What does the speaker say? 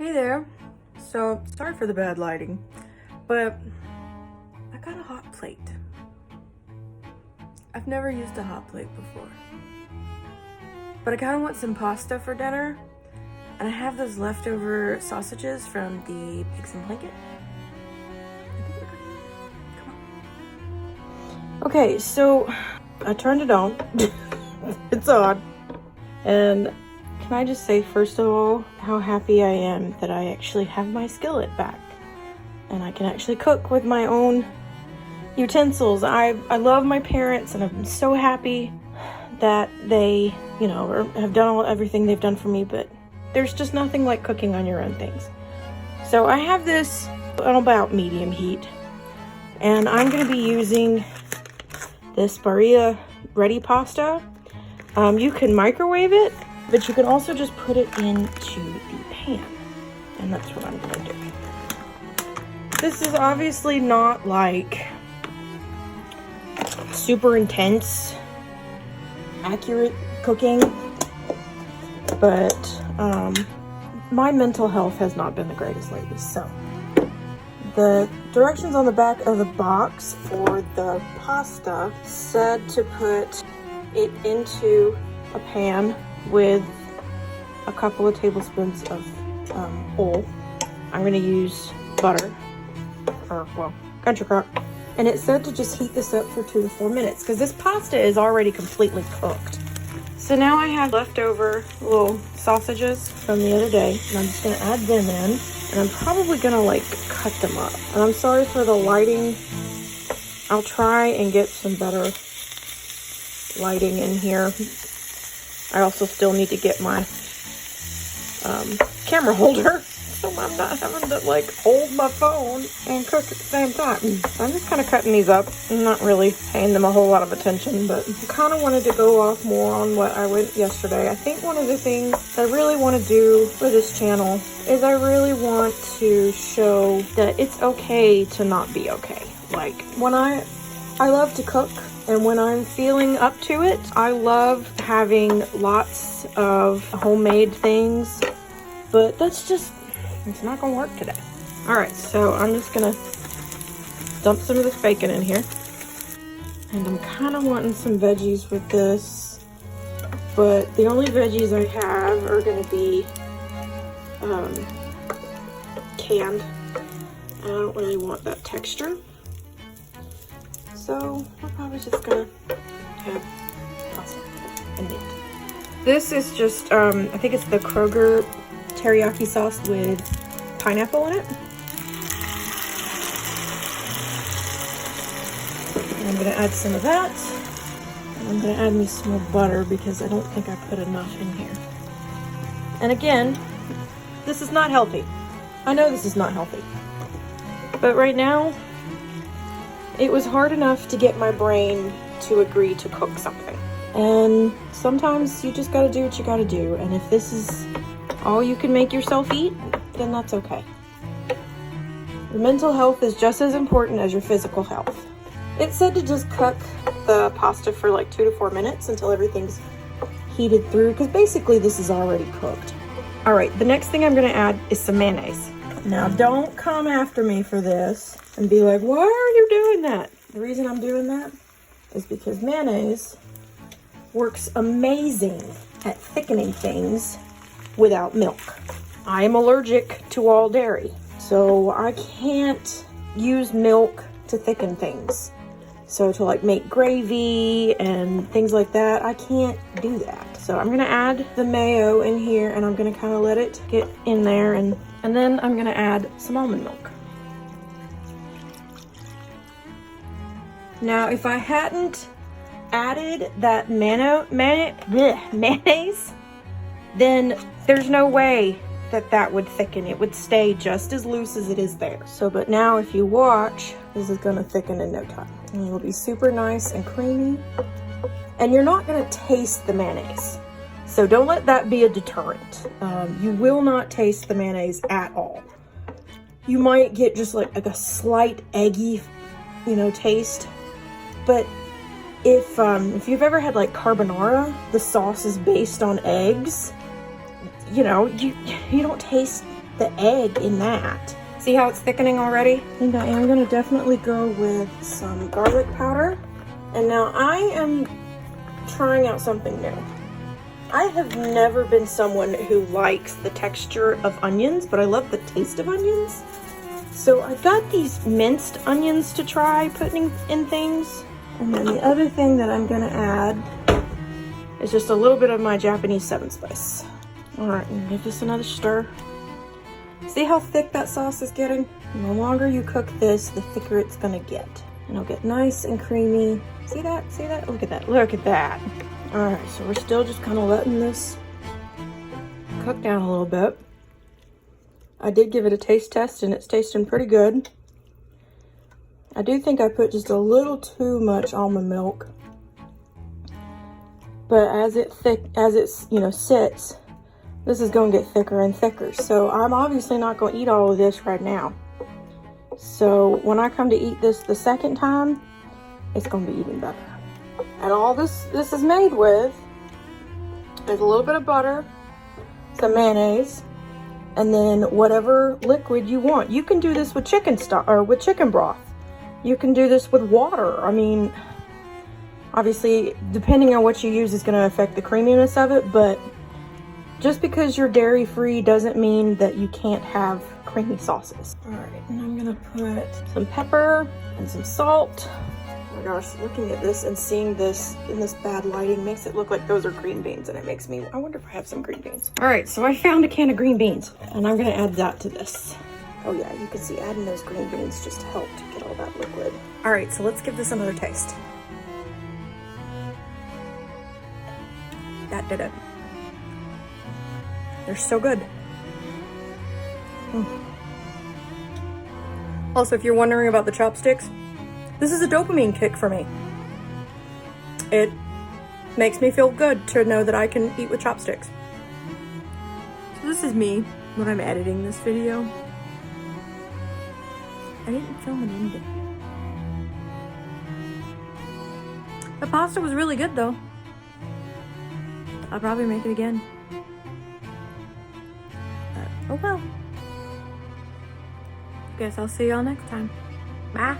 Hey there. So, sorry for the bad lighting, but I got a hot plate. I've never used a hot plate before. But I kind of want some pasta for dinner, and I have those leftover sausages from the pigs in blanket. I think we're good. Come on. Okay, so I turned it on. It's on. And can I just say, first of all, how happy I am that I actually have my skillet back. And I can actually cook with my own utensils. I love my parents, and I'm so happy that they, have done everything they've done for me, but there's just nothing like cooking on your own things. So I have this on about medium heat, and I'm going to be using this Barilla ready pasta. You can microwave it, but you can also just put it into the pan, and that's what I'm going to do. This is obviously not like super intense, accurate cooking, but my mental health has not been the greatest lately. So the directions on the back of the box for the pasta said to put it into a pan with a couple of tablespoons of oil. I'm going to use butter, country crock, and it said to just heat this up for 2 to 4 minutes because this pasta is already completely cooked. So now I have leftover little sausages from the other day, and I'm just going to add them in, and I'm probably going to cut them up. And I'm sorry for the lighting. I'll try and get some better lighting in here. I also still need to get my camera holder, so I'm not having to hold my phone and cook at the same time. So I'm just kind of cutting these up. I'm not really paying them a whole lot of attention, but I kind of wanted to go off more on what I went yesterday. I think one of the things I really want to do for this channel is I really want to show that it's okay to not be okay. When I love to cook, and when I'm feeling up to it, I love having lots of homemade things, but it's not gonna work today. All right, so I'm just gonna dump some of this bacon in here, and I'm kind of wanting some veggies with this, but the only veggies I have are gonna be canned. I don't really want that texture. So we're probably just gonna have pasta and meat. This is just, I think it's the Kroger teriyaki sauce with pineapple in it. And I'm gonna add some of that. And I'm gonna add me some more butter because I don't think I put enough in here. And again, this is not healthy. I know this is not healthy. But right now, it was hard enough to get my brain to agree to cook something. And sometimes you just gotta do what you gotta do. And if this is all you can make yourself eat, then that's okay. Your mental health is just as important as your physical health. It said to just cook the pasta for 2 to 4 minutes until everything's heated through, because basically this is already cooked. All right, the next thing I'm gonna add is some mayonnaise. Now don't come after me for this and be like, why are you doing that? The reason I'm doing that is because mayonnaise works amazing at thickening things without milk. I am allergic to all dairy, so I can't use milk to thicken things. So to make gravy and things like that, I can't do that. So I'm gonna add the mayo in here, and I'm gonna kind of let it get in there, and then I'm gonna add some almond milk. Now, if I hadn't added that mayonnaise, then there's no way that would thicken. It would stay just as loose as it is there. So, but now if you watch, this is gonna thicken in no time. And it'll be super nice and creamy. And you're not gonna taste the mayonnaise. So don't let that be a deterrent. You will not taste the mayonnaise at all. You might get just a slight eggy, taste. But if you've ever had the sauce is based on eggs, you don't taste the egg in that. See how it's thickening already? And I am gonna definitely go with some garlic powder. And now I am trying out something new. I have never been someone who likes the texture of onions, but I love the taste of onions. So I've got these minced onions to try putting in things. And then the other thing that I'm gonna add is just a little bit of my Japanese 7 spice. All right, and give this another stir. See how thick that sauce is getting? And the longer you cook this, the thicker it's gonna get. And it'll get nice and creamy. See that? See that? Look at that. Look at that. All right, so we're still just kind of letting this cook down a little bit. I did give it a taste test and it's tasting pretty good. I do think I put just a little too much almond milk. But as it sits, this is going to get thicker and thicker. So I'm obviously not going to eat all of this right now. So when I come to eat this the second time, it's going to be even better. And all this is made with is a little bit of butter, some mayonnaise, and then whatever liquid you want. You can do this with chicken stock or with chicken broth. You can do this with water. I mean, obviously, depending on what you use is going to affect the creaminess of it, but just because you're dairy-free doesn't mean that you can't have creamy sauces. All right, and I'm gonna put some pepper and some salt. Oh my gosh, looking at this and seeing this in this bad lighting makes it look like those are green beans, and it makes me, I wonder if I have some green beans. All right, so I found a can of green beans, and I'm gonna add that to this. Oh yeah, you can see adding those green beans just helped get all that liquid. All right, so let's give this another taste. That did it. They're so good. Also, if you're wondering about the chopsticks, this is a dopamine kick for me. It makes me feel good to know that I can eat with chopsticks. So this is me when I'm editing this video. I didn't film an ending. The pasta was really good though. I'll probably make it again. Oh well. Guess I'll see y'all next time. Bye.